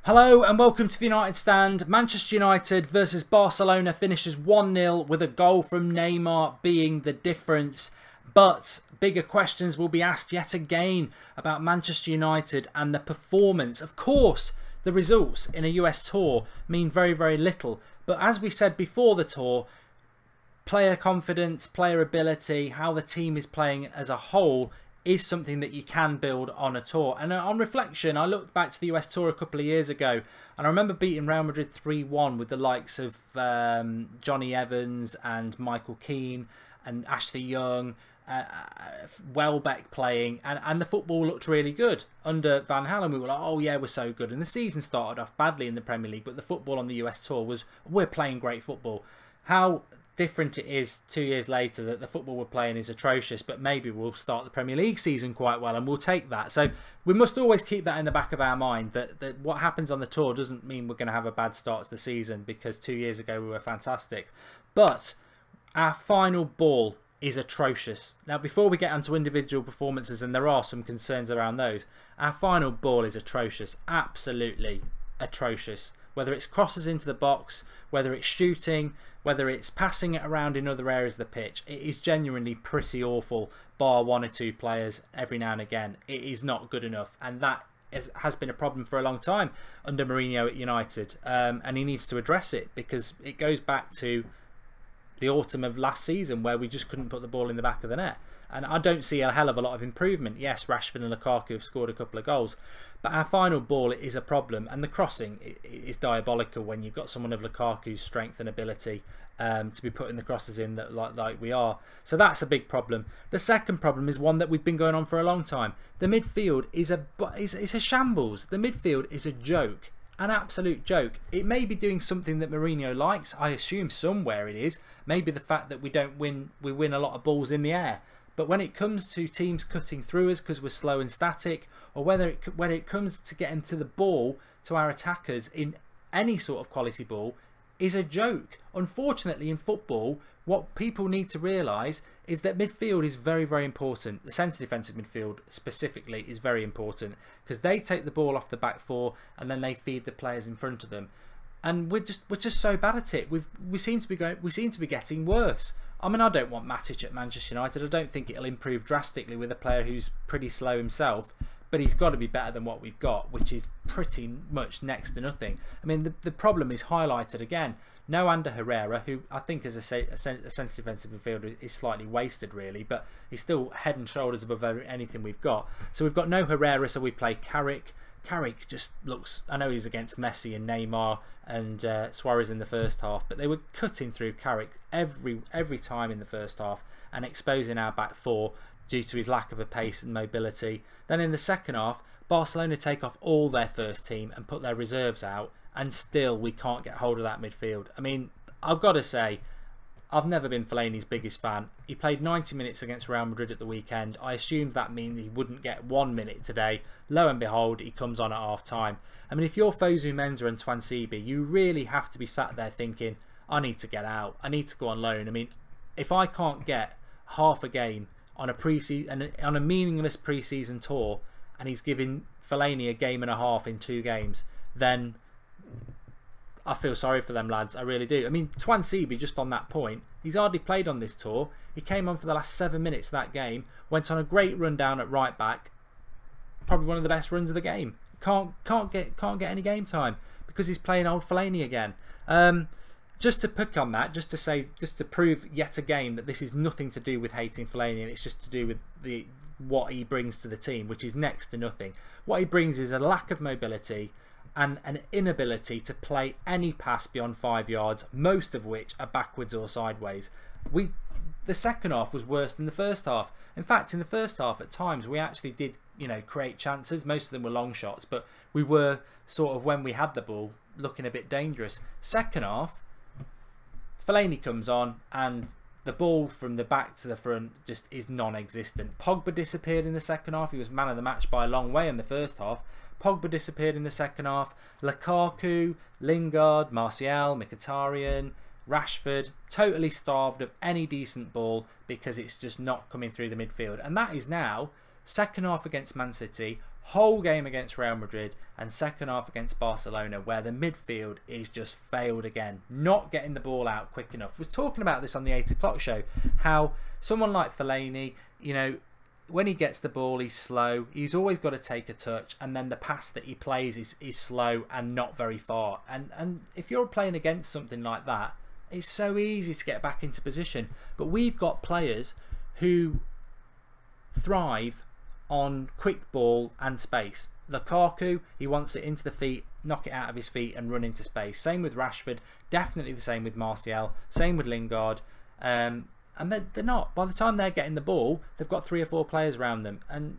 Hello and welcome to the United Stand. Manchester United versus Barcelona finishes 1-0 with a goal from Neymar being the difference. But bigger questions will be asked yet again about Manchester United and the performance. Of course, the results in a US tour mean very, very little. But as we said before the tour, player confidence, player ability, how the team is playing as a whole is something that you can build on a tour. And on reflection, I looked back to the US tour a couple of years ago and I remember beating Real Madrid 3-1 with the likes of Johnny Evans and Michael Keane and Ashley Young, Welbeck playing, and the football looked really good. Under Van Halen we were like, oh yeah, we're so good. And the season started off badly in the Premier League, but the football on the US tour was, we're playing great football. How different it is 2 years later that the football we're playing is atrocious, but maybe we'll start the Premier League season quite well and we'll take that. So we must always keep that in the back of our mind, that what happens on the tour doesn't mean we're going to have a bad start to the season, because 2 years ago we were fantastic. But our final ball is atrocious. Now before we get onto individual performances, and there are some concerns around those, our final ball is atrocious, absolutely atrocious. Whether it's crosses into the box, whether it's shooting, whether it's passing it around in other areas of the pitch, it is genuinely pretty awful, bar one or two players every now and again. It is not good enough, and that has been a problem for a long time under Mourinho at United, and he needs to address it, because it goes back to the autumn of last season where we just couldn't put the ball in the back of the net. And I don't see a hell of a lot of improvement. Yes, Rashford and Lukaku have scored a couple of goals, but our final ball is a problem, and the crossing is diabolical when you've got someone of Lukaku's strength and ability to be putting the crosses in that like we are. So that's a big problem. The second problem is one that we've been going on for a long time. The midfield is a shambles. The midfield is a joke. An absolute joke. It may be doing something that Mourinho likes. I assume somewhere it is. Maybe the fact that we win a lot of balls in the air. But when it comes to teams cutting through us because we're slow and static, or when it comes to getting to the ball, to our attackers in any sort of quality ball, is a joke. Unfortunately in football, what people need to realise is that midfield is very, very important. The centre defensive midfield specifically is very important, because they take the ball off the back four and then they feed the players in front of them. And we're just so bad at it. We seem to be getting worse. I mean, I don't want Matic at Manchester United. I don't think it'll improve drastically with a player who's pretty slow himself, but he's got to be better than what we've got, which is pretty much next to nothing. I mean, the problem is highlighted again. No Ander Herrera, who I think as a centre defensive midfielder is slightly wasted really, but he's still head and shoulders above anything we've got. So we've got no Herrera, so we play Carrick. Carrick just looks, I know he's against Messi and Neymar and Suarez in the first half, but they were cutting through Carrick every time in the first half and exposing our back four due to his lack of a pace and mobility. Then in the second half, Barcelona take off all their first team and put their reserves out, and still we can't get hold of that midfield. I mean, I've got to say, I've never been Fellaini's biggest fan. He played 90 minutes against Real Madrid at the weekend. I assumed that means he wouldn't get 1 minute today. Lo and behold, he comes on at half time. I mean, if you're Fosu Mensah and Twansibi, you really have to be sat there thinking, I need to get out. I need to go on loan. I mean, if I can't get half a game on a meaningless pre-season tour, and he's giving Fellaini a game and a half in 2 games, then I feel sorry for them lads, I really do. I mean, Twansibi, just on that point, he's hardly played on this tour. He came on for the last 7 minutes of that game, went on a great run down at right back, probably one of the best runs of the game. Can't get any game time because he's playing old Fellaini again. Just to pick on that, just to prove yet again that this is nothing to do with hating Fellaini, and it's just to do with what he brings to the team, which is next to nothing. What he brings is a lack of mobility and an inability to play any pass beyond 5 yards, most of which are backwards or sideways. The second half was worse than the first half. In fact, in the first half at times we actually did, create chances. Most of them were long shots, but we were sort of, when we had the ball, looking a bit dangerous. Second half, Fellaini comes on and the ball from the back to the front just is non-existent. Pogba disappeared in the second half. He was man of the match by a long way in the first half. Pogba disappeared in the second half. Lukaku, Lingard, Martial, Mkhitaryan, Rashford, totally starved of any decent ball because it's just not coming through the midfield. And that is now second half against Man City, whole game against Real Madrid, and second half against Barcelona, where the midfield is just failed again, not getting the ball out quick enough. We're talking about this on the 8 o'clock show, how someone like Fellaini, you know, when he gets the ball, he's slow. He's always got to take a touch, and then the pass that he plays is slow and not very far. And if you're playing against something like that, it's so easy to get back into position. But we've got players who thrive on quick ball and space. Lukaku, he wants it into the feet, knock it out of his feet and run into space. Same with Rashford, definitely the same with Martial, same with Lingard. And they're not. By the time they're getting the ball, they've got 3 or 4 players around them. And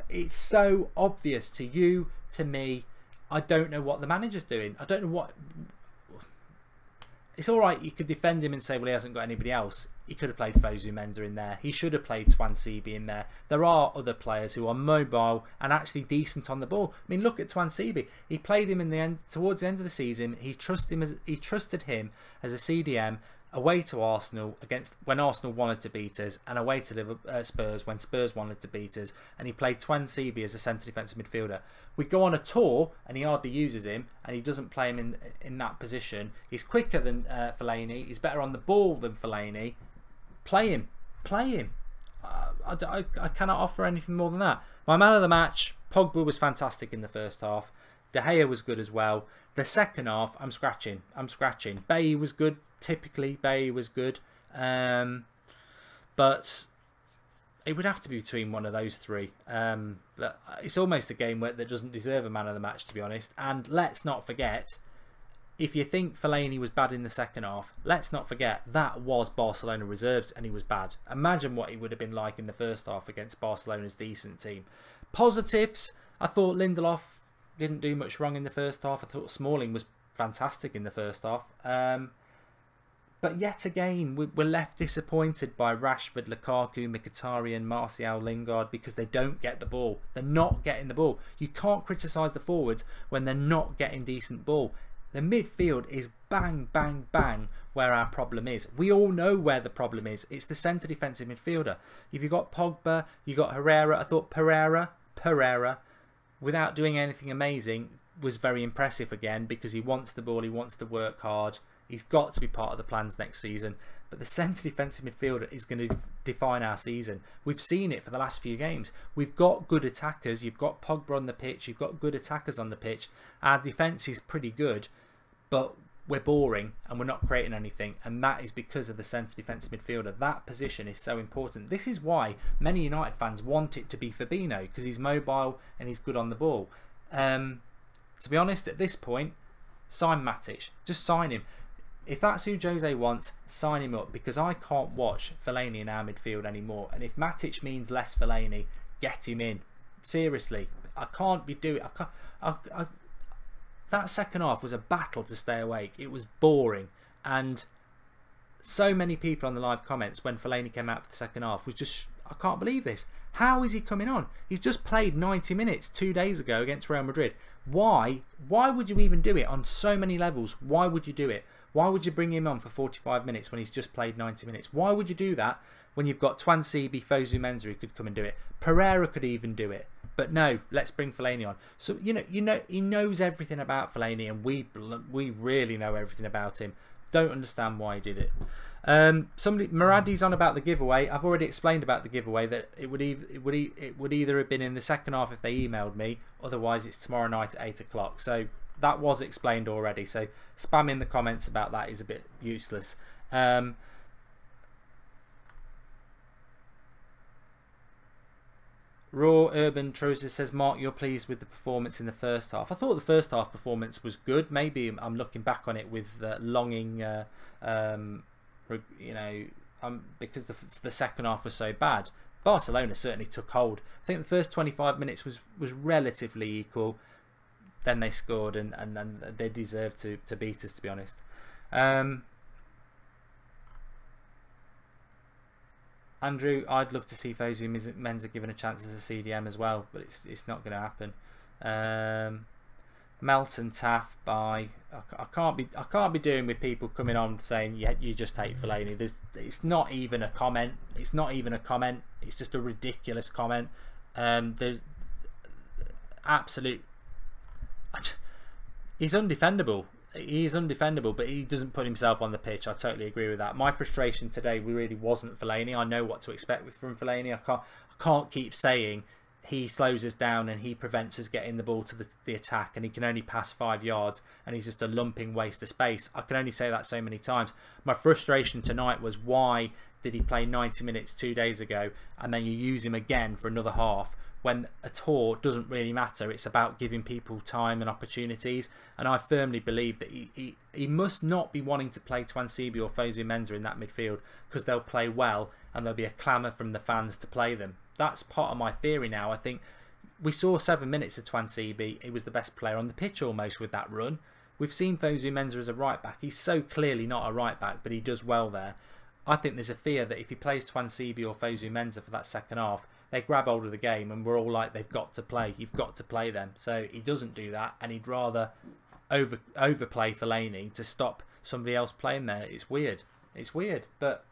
it's so obvious to you, to me. I don't know what the manager's doing. I don't know what... It's alright, you could defend him and say, well, he hasn't got anybody else. He could have played Fosu Mensah in there. He should have played Twansibi in there. There are other players who are mobile and actually decent on the ball. I mean, look at Twansibi. He played him in the end, towards the end of the season. He trusted him as a CDM away to Arsenal when Arsenal wanted to beat us, and away to Spurs when Spurs wanted to beat us, and he played Twansibi as a centre defensive midfielder. We go on a tour and he hardly uses him, and he doesn't play him in that position. He's quicker than Fellaini. He's better on the ball than Fellaini. Play him. I cannot offer anything more than that. My man of the match, Pogba, was fantastic in the first half. De Gea was good as well. The second half, I'm scratching. Bailly was good. Typically, Bailly was good. But it would have to be between one of those 3. But it's almost a game that doesn't deserve a man of the match, to be honest. And let's not forget, if you think Fellaini was bad in the second half, let's not forget that was Barcelona reserves and he was bad. Imagine what he would have been like in the first half against Barcelona's decent team. Positives, I thought Lindelof didn't do much wrong in the first half. I thought Smalling was fantastic in the first half. But yet again, we're left disappointed by Rashford, Lukaku, Mkhitaryan, Martial, Lingard, because they don't get the ball. They're not getting the ball. You can't criticise the forwards when they're not getting decent ball. The midfield is bang, bang, bang where our problem is. We all know where the problem is. It's the centre defensive midfielder. If you've got Pogba, you've got Herrera. I thought Pereira, without doing anything amazing, was very impressive again, because he wants the ball, he wants to work hard. He's got to be part of the plans next season. But the centre defensive midfielder is going to define our season. We've seen it for the last few games. We've got good attackers. You've got Pogba on the pitch. You've got good attackers on the pitch. Our defence is pretty good, but we're boring and we're not creating anything. And that is because of the centre defensive midfielder. That position is so important. This is why many United fans want it to be Fabinho, because he's mobile and he's good on the ball. To be honest, at this point, sign Matic. Just sign him. If that's who Jose wants, sign him up, because I can't watch Fellaini in our midfield anymore. And if Matic means less Fellaini, get him in. Seriously, I can't be doing. That second half was a battle to stay awake. It was boring, and so many people on the live comments when Fellaini came out for the second half was just, I can't believe this. How is he coming on? He's just played 90 minutes 2 days ago against Real Madrid. Why would you even do it on so many levels? Why would you do it? Why would you bring him on for 45 minutes when he's just played 90 minutes? Why would you do that when you've got Twansibi, Fosu Mensah who could come and do it? Pereira could even do it. But no, let's bring Fellaini on. So you know he knows everything about Fellaini, and we really know everything about him. Don't understand why he did it. Muradi's on about the giveaway. I've already explained about the giveaway, that it would either have been in the second half if they emailed me, otherwise it's tomorrow night at 8 o'clock. So that was explained already. So spam in the comments about that is a bit useless. Raw Urban Trozer says, Mark, you're pleased with the performance in the first half. I thought the first half performance was good. Maybe I'm looking back on it with longing, because the second half was so bad. Barcelona certainly took hold. I think the first 25 minutes was relatively equal. Then they scored, and they deserved to beat us, to be honest. Andrew, I'd love to see Fosu Mensah given a chance as a CDM as well, but it's not going to happen. Melton Taff by I can't be doing with people coming on saying you just hate Fellaini. It's not even a comment. It's not even a comment. It's just a ridiculous comment. There's absolute... He's undefendable. He's undefendable, but he doesn't put himself on the pitch. I totally agree with that. My frustration today really wasn't Fellaini. I know what to expect from Fellaini. I can't keep saying he slows us down and he prevents us getting the ball to the attack, and he can only pass 5 yards and he's just a lumping waste of space. I can only say that so many times. My frustration tonight was, why did he play 90 minutes 2 days ago and then you use him again for another half, when a tour doesn't really matter? It's about giving people time and opportunities, and I firmly believe that he must not be wanting to play Twansibi or Fosu Mensah in that midfield, because they'll play well and there'll be a clamour from the fans to play them. That's part of my theory now. I think we saw 7 minutes of Twansibi. He was the best player on the pitch almost with that run. We've seen Fosu Mensah as a right back. He's so clearly not a right back, but he does well there. I think there's a fear that if he plays Twansibi or Fosu Mensah for that second half, they grab hold of the game and we're all like, they've got to play. You've got to play them. So he doesn't do that, and he'd rather overplay Fellaini to stop somebody else playing there. It's weird. It's weird. But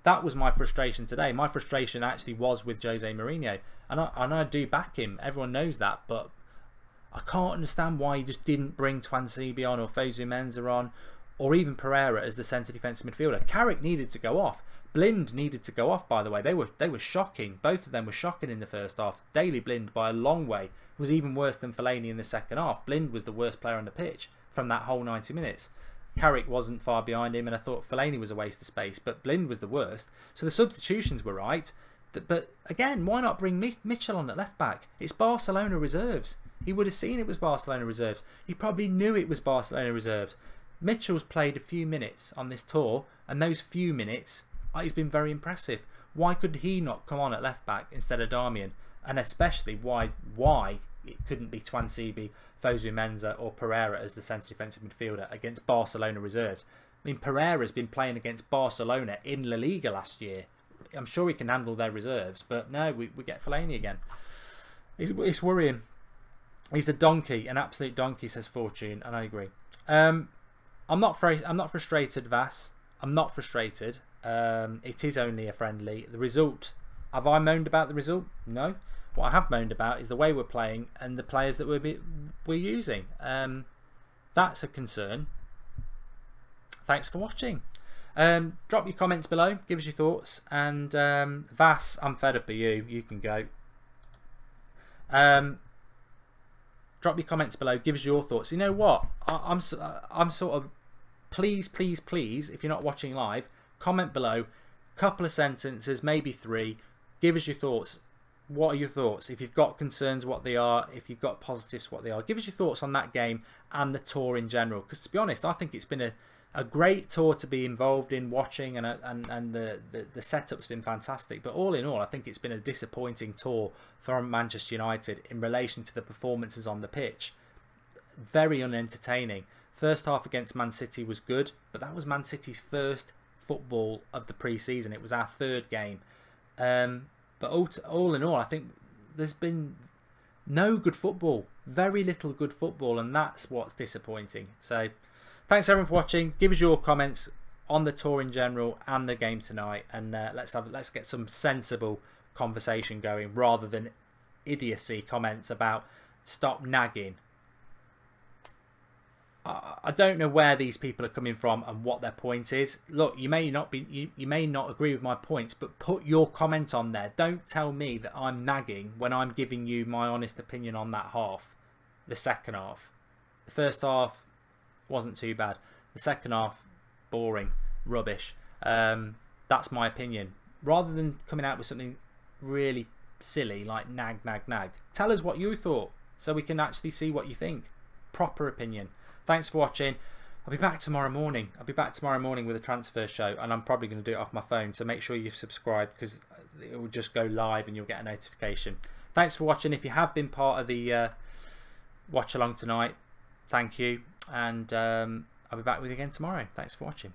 that was my frustration today. My frustration actually was with Jose Mourinho. And I do back him. Everyone knows that. But I can't understand why he just didn't bring Twansibi on or Fosu Mensah on, or even Pereira as the centre defensive midfielder. Carrick needed to go off. Blind needed to go off, by the way. They were shocking. Both of them were shocking in the first half. Daley Blind, by a long way, was even worse than Fellaini in the second half. Blind was the worst player on the pitch from that whole 90 minutes. Carrick wasn't far behind him, and I thought Fellaini was a waste of space, but Blind was the worst. So the substitutions were right. But again, why not bring Mitchell on at left back? It's Barcelona reserves. He would have seen it was Barcelona reserves. He probably knew it was Barcelona reserves. Mitchell's played a few minutes on this tour, and those few minutes, he's been very impressive. Why could he not come on at left back instead of Darmian? And especially why it couldn't be Twansibi, Fosu Mensah or Pereira as the centre defensive midfielder against Barcelona reserves. I mean, Pereira's been playing against Barcelona in La Liga last year. I'm sure he can handle their reserves, but no, we get Fellaini again. It's worrying. He's a donkey, an absolute donkey, says Fortune, and I agree. I'm not frustrated, Vass. I'm not frustrated. It is only a friendly. The result, have I moaned about the result? No. What I have moaned about is the way we're playing and the players that we're using. That's a concern. Thanks for watching. Drop your comments below. Give us your thoughts. And Vass, I'm fed up of you. You can go. Drop your comments below. Give us your thoughts. You know what? I'm sort of, please, if you're not watching live, comment below. Couple of sentences, maybe 3. Give us your thoughts. What are your thoughts? If you've got concerns, what they are. If you've got positives, what they are. Give us your thoughts on that game and the tour in general. Because to be honest, I think it's been a great tour to be involved in, watching, and the setup's been fantastic. But all in all, I think it's been a disappointing tour for Manchester United in relation to the performances on the pitch. Very unentertaining. First half against Man City was good, but that was Man City's first football of the pre-season. It was our 3rd game. But all in all, I think there's been no good football. Very little good football, and that's what's disappointing. So thanks everyone for watching. Give us your comments on the tour in general and the game tonight, and let's get some sensible conversation going rather than idiocy comments about stop nagging. I don't know where these people are coming from and what their point is. Look, you may not agree with my points, but put your comment on there. Don't tell me that I'm nagging when I'm giving you my honest opinion on that half, the second half. The first half wasn't too bad. The second half, boring, rubbish. That's my opinion. Rather than coming out with something really silly like nag. Tell us what you thought so we can actually see what you think. Proper opinion. Thanks for watching. I'll be back tomorrow morning. I'll be back tomorrow morning with a transfer show, and I'm probably going to do it off my phone, so make sure you've subscribed because it will just go live and you'll get a notification. Thanks for watching. If you have been part of the watch along tonight, thank you, and I'll be back with you again tomorrow. Thanks for watching.